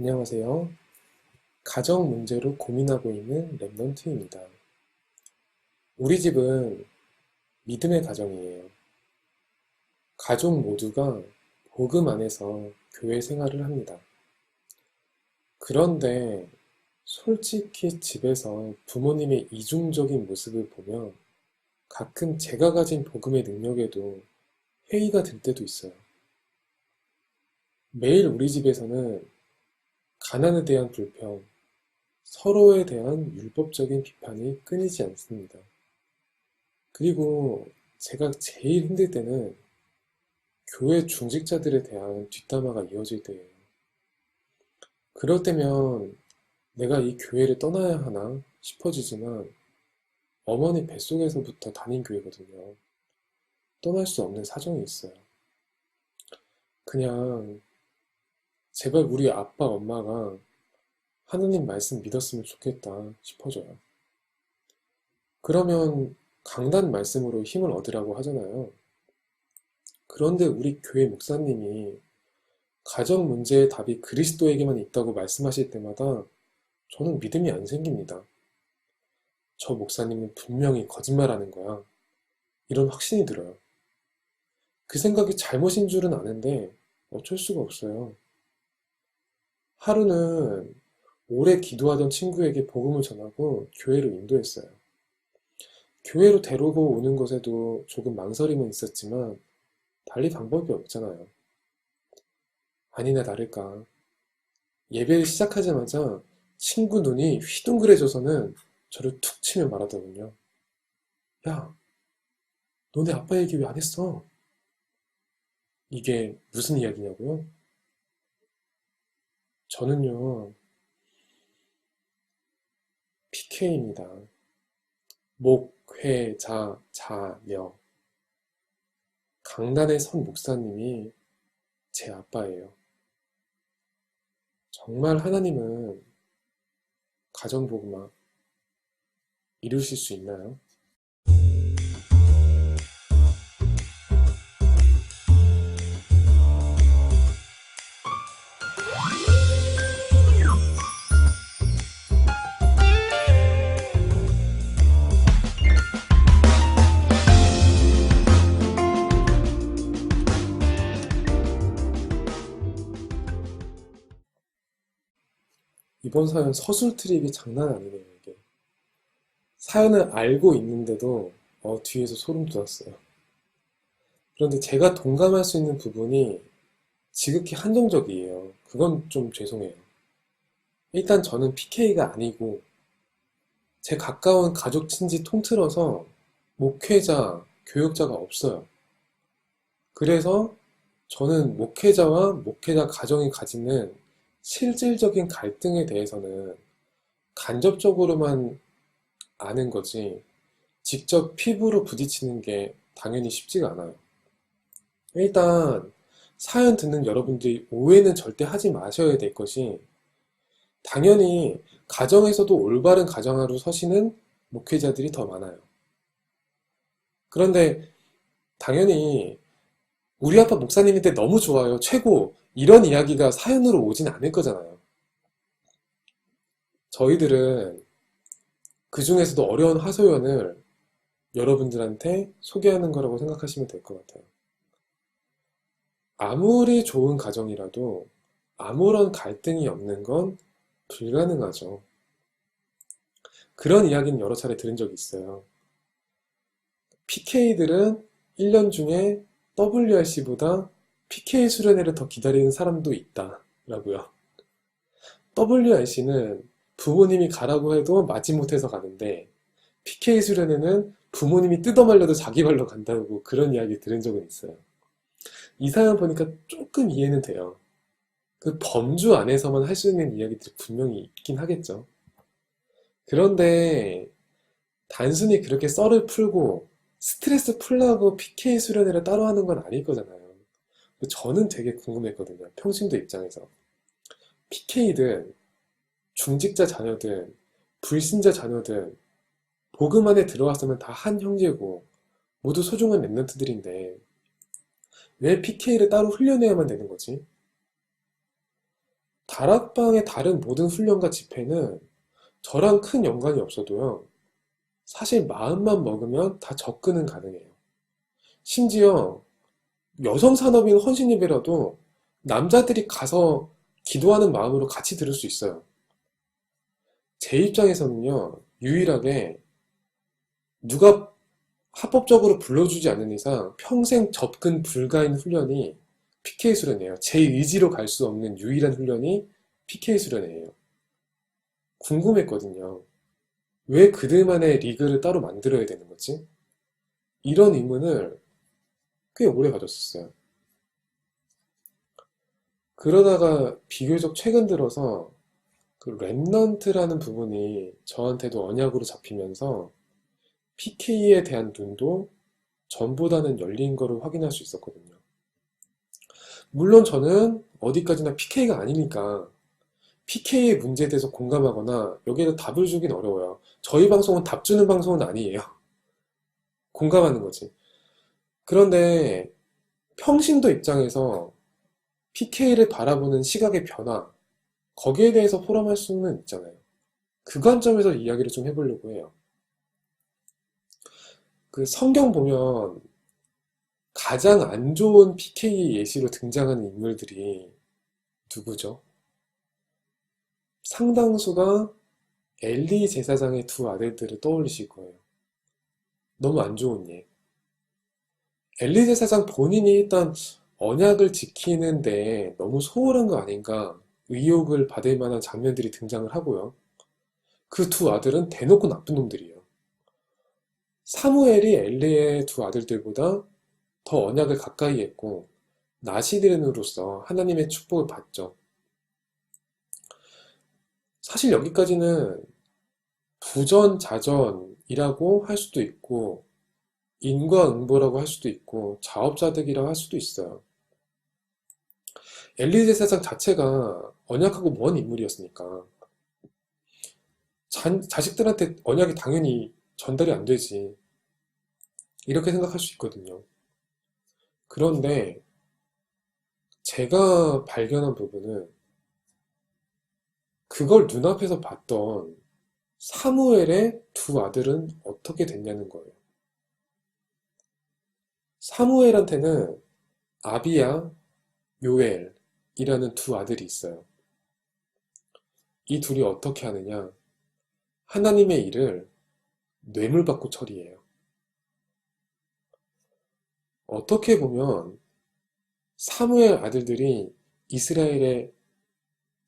안녕하세요. 가정 문제로 고민하고 있는 랩넌트입니다. 우리 집은 믿음의 가정이에요. 가족 모두가 복음 안에서 교회 생활을 합니다. 그런데 솔직히 집에서 부모님의 이중적인 모습을 보면 가끔 제가 가진 복음의 능력에도 회의가 들 때도 있어요. 매일 우리 집에서는 가난에 대한 불평, 서로에 대한 율법적인 비판이 끊이지 않습니다. 그리고 제가 제일 힘들 때는 교회 중직자들에 대한 뒷담화가 이어질 때예요. 그럴 때면 내가 이 교회를 떠나야 하나 싶어지지만 어머니 뱃속에서부터 다닌 교회거든요. 떠날 수 없는 사정이 있어요. 그냥 제발 우리 아빠, 엄마가 하느님 말씀 믿었으면 좋겠다 싶어져요. 그러면 강단 말씀으로 힘을 얻으라고 하잖아요. 그런데 우리 교회 목사님이 가정 문제의 답이 그리스도에게만 있다고 말씀하실 때마다 저는 믿음이 안 생깁니다. 저 목사님은 분명히 거짓말하는 거야. 이런 확신이 들어요. 그 생각이 잘못인 줄은 아는데 어쩔 수가 없어요. 하루는 오래 기도하던 친구에게 복음을 전하고 교회로 인도했어요. 교회로 데리고 오는 것에도 조금 망설임은 있었지만 달리 방법이 없잖아요. 아니나 다를까. 예배를 시작하자마자 친구 눈이 휘둥그레져서는 저를 툭 치며 말하더군요. 야, 너네 아빠 얘기 왜 안 했어? 이게 무슨 이야기냐고요? 저는요, PK입니다. 목, 회, 자, 자녀. 강단의 선 목사님이 제 아빠예요. 정말 하나님은 가정복음화 이루실 수 있나요? 이번 사연 서술 트립이 장난 아니네요, 이게. 사연을 알고 있는데도 뒤에서 소름 돋았어요. 그런데 제가 동감할 수 있는 부분이 지극히 한정적이에요. 그건 좀 죄송해요. 일단 저는 PK가 아니고 제 가까운 가족 친지 통틀어서 목회자, 교육자가 없어요. 그래서 저는 목회자와 목회자 가정이 가지는 실질적인 갈등에 대해서는 간접적으로만 아는 거지 직접 피부로 부딪히는 게 당연히 쉽지가 않아요. 일단 사연 듣는 여러분들이 오해는 절대 하지 마셔야 될 것이 당연히 가정에서도 올바른 가정하로 서시는 목회자들이 더 많아요. 그런데 당연히 우리 아빠 목사님인데 너무 좋아요, 최고, 이런 이야기가 사연으로 오진 않을 거잖아요. 저희들은 그 중에서도 어려운 하소연을 여러분들한테 소개하는 거라고 생각하시면 될 것 같아요. 아무리 좋은 가정이라도 아무런 갈등이 없는 건 불가능하죠. 그런 이야기는 여러 차례 들은 적이 있어요. PK들은 1년 중에 WRC보다 PK 수련회를 더 기다리는 사람도 있다라고요. WRC는 부모님이 가라고 해도 마지못해서 가는데 PK 수련회는 부모님이 뜯어말려도 자기 발로 간다고 그런 이야기 들은 적은 있어요. 이 사연 보니까 조금 이해는 돼요. 그 범주 안에서만 할 수 있는 이야기들이 분명히 있긴 하겠죠. 그런데 단순히 그렇게 썰을 풀고 스트레스 풀라고 PK 수련회를 따로 하는 건 아닐 거잖아요. 저는 되게 궁금했거든요. 평신도 입장에서. PK든 중직자 자녀든 불신자 자녀든 복음 안에 들어왔으면 다 한 형제고 모두 소중한 랩런트들인데 왜 PK를 따로 훈련해야만 되는 거지? 다락방의 다른 모든 훈련과 집회는 저랑 큰 연관이 없어도요. 사실 마음만 먹으면 다 접근은 가능해요. 심지어 여성 산업인 헌신 예배라도 남자들이 가서 기도하는 마음으로 같이 들을 수 있어요. 제 입장에서는요, 유일하게 누가 합법적으로 불러주지 않는 이상 평생 접근 불가인 훈련이 PK 수련이에요. 제 의지로 갈 수 없는 유일한 훈련이 PK 수련이에요. 궁금했거든요. 왜 그들만의 리그를 따로 만들어야 되는 거지? 이런 의문을 꽤 오래 가졌었어요. 그러다가 비교적 최근 들어서 그 랩넌트라는 부분이 저한테도 언약으로 잡히면서 PK에 대한 눈도 전보다는 열린 거를 확인할 수 있었거든요. 물론 저는 어디까지나 PK가 아니니까 PK의 문제에 대해서 공감하거나 여기에다 답을 주긴 어려워요. 저희 방송은 답 주는 방송은 아니에요. 공감하는 거지. 그런데 평신도 입장에서 PK를 바라보는 시각의 변화, 거기에 대해서 포럼할 수는 있잖아요. 그 관점에서 이야기를 좀 해보려고 해요. 그 성경 보면 가장 안 좋은 PK의 예시로 등장하는 인물들이 누구죠? 상당수가 엘리 제사장의 두 아들들을 떠올리실 거예요. 너무 안 좋은 예. 엘리 제사장 본인이 일단 언약을 지키는데 너무 소홀한 거 아닌가 의혹을 받을 만한 장면들이 등장을 하고요. 그 두 아들은 대놓고 나쁜 놈들이에요. 사무엘이 엘리의 두 아들들보다 더 언약을 가까이 했고 나시린으로서 하나님의 축복을 받죠. 사실 여기까지는 부전자전이라고 할 수도 있고 인과응보라고 할 수도 있고 자업자득이라고 할 수도 있어요. 엘리 제사장 자체가 언약하고 먼 인물이었으니까 자식들한테 언약이 당연히 전달이 안 되지 이렇게 생각할 수 있거든요. 그런데 제가 발견한 부분은 그걸 눈앞에서 봤던 사무엘의 두 아들은 어떻게 됐냐는 거예요. 사무엘한테는 아비야, 요엘이라는 두 아들이 있어요. 이 둘이 어떻게 하느냐? 하나님의 일을 뇌물받고 처리해요. 어떻게 보면 사무엘 아들들이 이스라엘에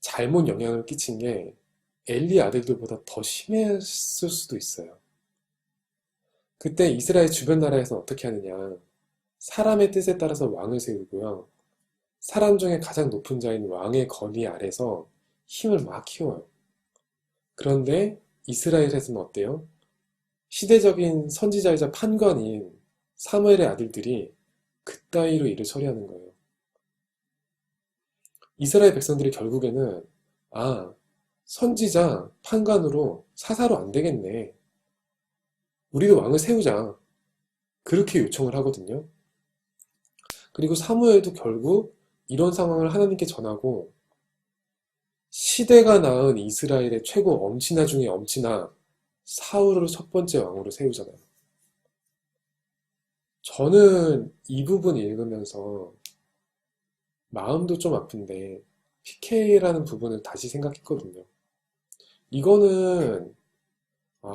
잘못 영향을 끼친 게 엘리 아들들보다 더 심했을 수도 있어요. 그때 이스라엘 주변 나라에서 어떻게 하느냐? 사람의 뜻에 따라서 왕을 세우고요. 사람 중에 가장 높은 자인 왕의 건의 아래서 힘을 막 키워요. 그런데 이스라엘에서는 어때요? 시대적인 선지자이자 판관인 사무엘의 아들들이 그따위로 일을 처리하는 거예요. 이스라엘 백성들이 결국에는 아, 선지자, 판관으로 사사로 안 되겠네. 우리도 왕을 세우자. 그렇게 요청을 하거든요. 그리고 사무엘도 결국 이런 상황을 하나님께 전하고 시대가 낳은 이스라엘의 최고 엄친아 중에 엄친아 사울을 첫 번째 왕으로 세우잖아요. 저는 이 부분 읽으면서 마음도 좀 아픈데 PK라는 부분을 다시 생각했거든요. 이거는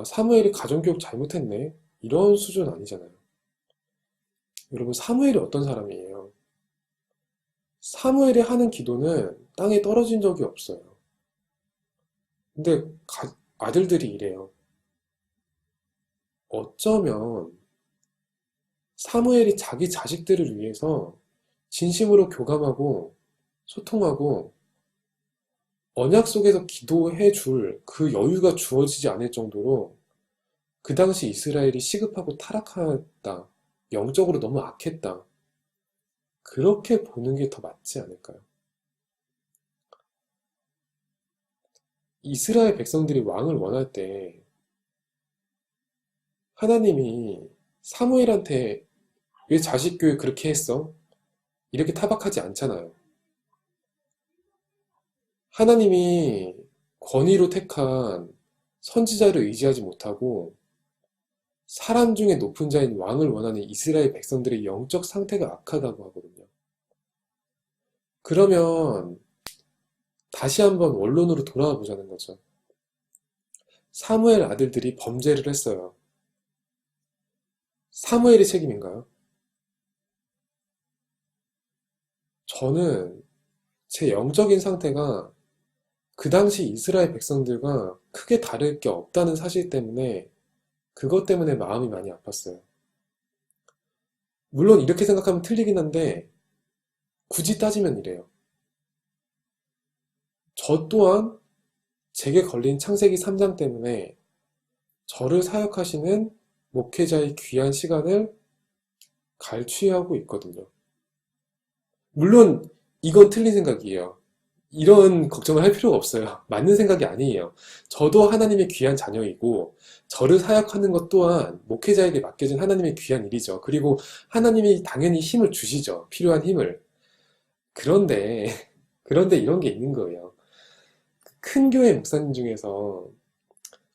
사무엘이 가정교육 잘못했네 이런 수준 아니잖아요. 여러분 사무엘이 어떤 사람이에요? 사무엘이 하는 기도는 땅에 떨어진 적이 없어요. 근데 아들들이 이래요. 어쩌면 사무엘이 자기 자식들을 위해서 진심으로 교감하고 소통하고 언약 속에서 기도해 줄 그 여유가 주어지지 않을 정도로 그 당시 이스라엘이 시급하고 타락하다. 영적으로 너무 악했다. 그렇게 보는 게 더 맞지 않을까요? 이스라엘 백성들이 왕을 원할 때 하나님이 사무엘한테 왜 자식 교육 그렇게 했어? 이렇게 타박하지 않잖아요. 하나님이 권위로 택한 선지자를 의지하지 못하고 사람 중에 높은 자인 왕을 원하는 이스라엘 백성들의 영적 상태가 악하다고 하거든요. 그러면 다시 한번 원론으로 돌아와 보자는 거죠. 사무엘 아들들이 범죄를 했어요. 사무엘의 책임인가요? 저는 제 영적인 상태가 그 당시 이스라엘 백성들과 크게 다를 게 없다는 사실 때문에 그것 때문에 마음이 많이 아팠어요. 물론 이렇게 생각하면 틀리긴 한데 굳이 따지면 이래요. 저 또한 제게 걸린 창세기 3장 때문에 저를 사역하시는 목회자의 귀한 시간을 갈취하고 있거든요. 물론 이건 틀린 생각이에요. 이런 걱정을 할 필요가 없어요. 맞는 생각이 아니에요. 저도 하나님의 귀한 자녀이고 저를 사역하는 것 또한 목회자에게 맡겨진 하나님의 귀한 일이죠. 그리고 하나님이 당연히 힘을 주시죠. 필요한 힘을. 그런데 그런데 이런 게 있는 거예요. 큰 교회 목사님 중에서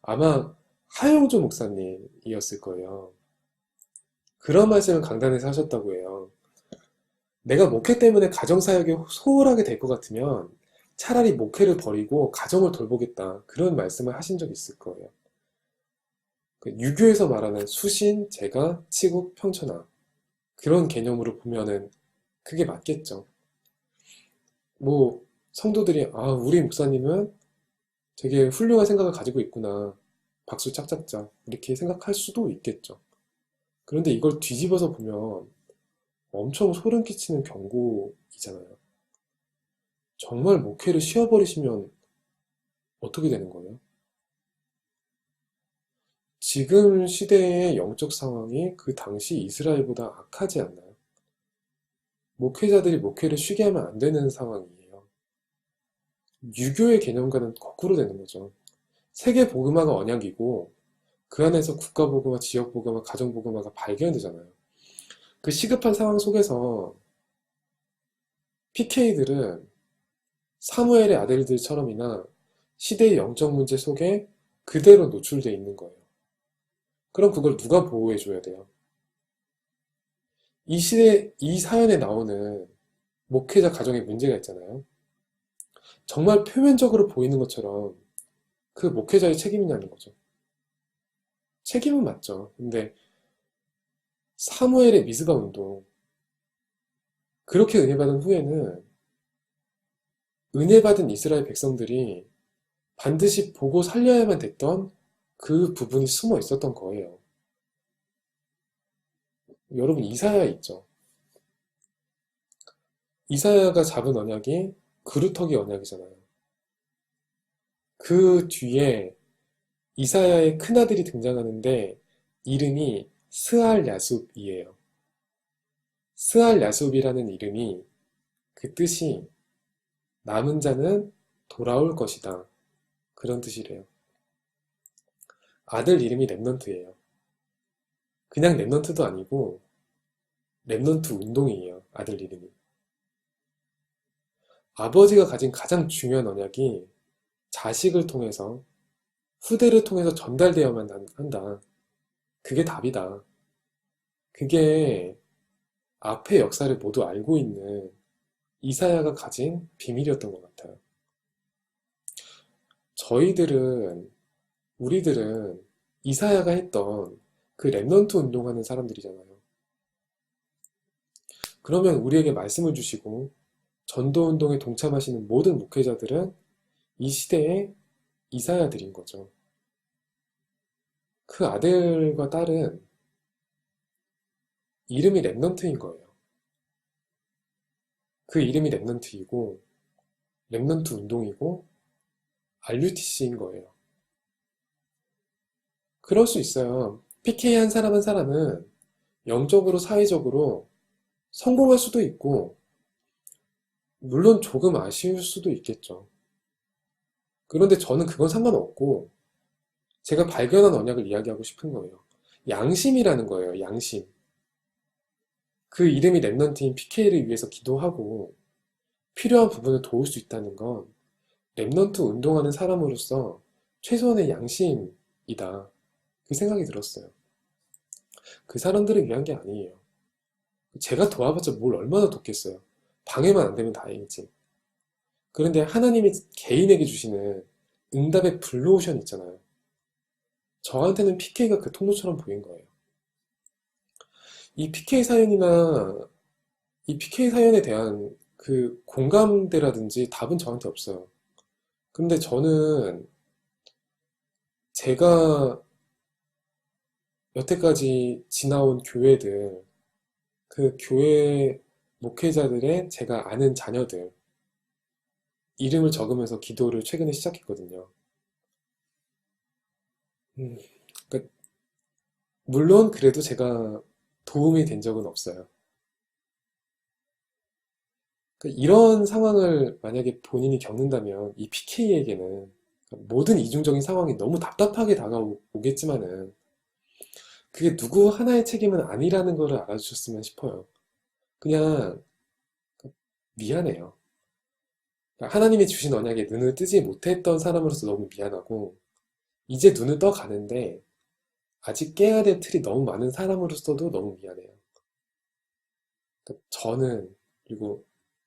아마 하영조 목사님이었을 거예요. 그런 말씀을 강단에서 하셨다고 해요. 내가 목회 때문에 가정사역에 소홀하게 될 것 같으면 차라리 목회를 버리고 가정을 돌보겠다. 그런 말씀을 하신 적이 있을 거예요. 유교에서 말하는 수신, 제가, 치국, 평천하. 그런 개념으로 보면은 그게 맞겠죠. 뭐, 성도들이, 아, 우리 목사님은 되게 훌륭한 생각을 가지고 있구나. 박수 짝짝짝. 이렇게 생각할 수도 있겠죠. 그런데 이걸 뒤집어서 보면 엄청 소름 끼치는 경고이잖아요. 정말 목회를 쉬어버리시면 어떻게 되는 거예요? 지금 시대의 영적 상황이 그 당시 이스라엘보다 악하지 않나요? 목회자들이 목회를 쉬게 하면 안 되는 상황이에요. 유교의 개념과는 거꾸로 되는 거죠. 세계 복음화가 언약이고 그 안에서 국가 복음화, 지역 복음화, 가정 복음화가 발견되잖아요. 그 시급한 상황 속에서 PK들은 사무엘의 아들들처럼이나 시대의 영적 문제 속에 그대로 노출되어 있는 거예요. 그럼 그걸 누가 보호해 줘야 돼요? 이 시대, 이 사연에 나오는 목회자 가정에 문제가 있잖아요. 정말 표면적으로 보이는 것처럼 그 목회자의 책임이냐는 거죠. 책임은 맞죠. 근데 사무엘의 미스바 운동, 그렇게 은혜 받은 후에는 은혜 받은 이스라엘 백성들이 반드시 보고 살려야만 됐던 그 부분이 숨어 있었던 거예요. 여러분 이사야 있죠. 이사야가 잡은 언약이 그루터기 언약이잖아요. 그 뒤에 이사야의 큰아들이 등장하는데 이름이 스알 야숲이에요. 스알 야숲이라는 이름이 그 뜻이 남은 자는 돌아올 것이다. 그런 뜻이래요. 아들 이름이 랩넌트예요. 그냥 랩넌트도 아니고 랩넌트 운동이에요. 아들 이름이. 아버지가 가진 가장 중요한 언약이 자식을 통해서 후대를 통해서 전달되어야만 한다. 그게 답이다. 그게 앞의 역사를 모두 알고 있는 이사야가 가진 비밀이었던 것 같아요. 우리들은 이사야가 했던 그 랩넌트 운동하는 사람들이잖아요. 그러면 우리에게 말씀을 주시고 전도 운동에 동참하시는 모든 목회자들은 이 시대의 이사야들인 거죠. 그 아들과 딸은 이름이 랩넌트인 거예요. 그 이름이 랩넌트이고 랩넌트 운동이고 RUTC인 거예요. 그럴 수 있어요. PK 한 사람 한 사람은 영적으로 사회적으로 성공할 수도 있고 물론 조금 아쉬울 수도 있겠죠. 그런데 저는 그건 상관없고 제가 발견한 언약을 이야기하고 싶은 거예요. 양심이라는 거예요. 양심. 그 이름이 랩넌트인 PK를 위해서 기도하고 필요한 부분을 도울 수 있다는 건 랩넌트 운동하는 사람으로서 최소한의 양심이다. 그 생각이 들었어요. 그 사람들을 위한 게 아니에요. 제가 도와봤자 뭘 얼마나 돕겠어요. 방해만 안 되면 다행이지. 그런데 하나님이 개인에게 주시는 응답의 블루오션 있잖아요. 저한테는 PK가 그 통로처럼 보인 거예요. 이 PK 사연이나 이 PK 사연에 대한 그 공감대라든지 답은 저한테 없어요. 근데 저는 제가 여태까지 지나온 교회들, 그 교회 목회자들의 제가 아는 자녀들, 이름을 적으면서 기도를 최근에 시작했거든요. 음, 그러니까 물론 그래도 제가 도움이 된 적은 없어요. 그러니까 이런 상황을 만약에 본인이 겪는다면 이 PK에게는 모든 이중적인 상황이 너무 답답하게 다가오겠지만은 그게 누구 하나의 책임은 아니라는 걸 알아주셨으면 싶어요. 그냥 미안해요. 그러니까 하나님이 주신 언약에 눈을 뜨지 못했던 사람으로서 너무 미안하고 이제 눈을 떠 가는데 아직 깨야 될 틀이 너무 많은 사람으로서도 너무 미안해요. 그러니까 저는 그리고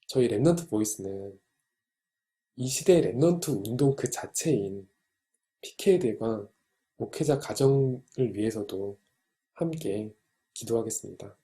저희 랩넌트 보이스는 이 시대의 랩넌트 운동 그 자체인 PK들과 목회자 가정을 위해서도 함께 기도하겠습니다.